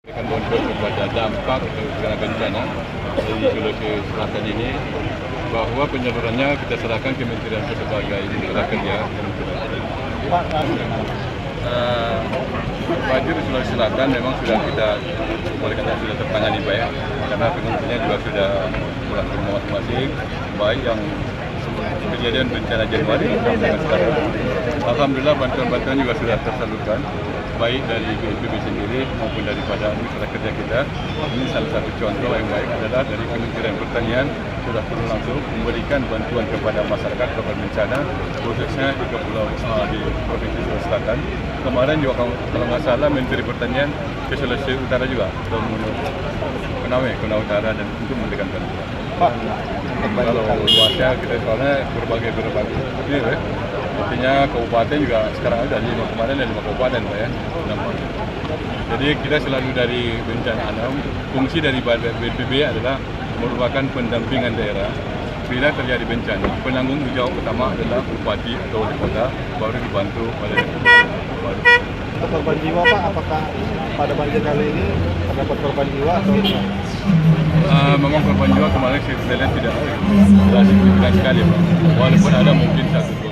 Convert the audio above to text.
Akan bonus kepada dampak segala bencana dari Sulawesi Selatan ini, bahwa penyalurannya kita serahkan Kementerian sebagai mitra kerja. Banjir di Sulawesi Selatan memang sudah kita boleh katakan sudah tertangani baik, karena pengungsinya juga sudah pulang ke rumah masing-masing, baik yang kejadian bencana Januari sampai sekarang. Alhamdulillah bantuan-bantuan juga sudah tersalurkan, baik dari BNPB sendiri maupun daripada mitra kerja kita. Ini salah satu contoh yang baik adalah dari Kementerian Pertanian sudah turun langsung memberikan bantuan kepada masyarakat korban bencana, khususnya di di Provinsi Sulawesi Selatan. Kemarin juga kalau nggak salah Menteri Pertanian ke Sulawesi Utara juga, Konawe Utara, dan untuk memberikan bantuan. Pak, Kalau luasnya kita soalnya berbagai ya. Artinya kabupaten juga sekarang ada 5 kemarin ada 5 kabupaten Pak ya. Jadi kita selalu dari bencana alam, fungsi dari BNPB adalah merupakan pendampingan daerah. Bila terjadi bencana, penanggung jawab utama adalah bupati atau wali kota, baru dibantu oleh baru. Untuk korban jiwa Pak, apakah pada banjir kali ini terdapat korban jiwa atau tidak? Memang korban jiwa kemarin saya lihat tidak signifikan sekali Pak. Walaupun ada mungkin 1-2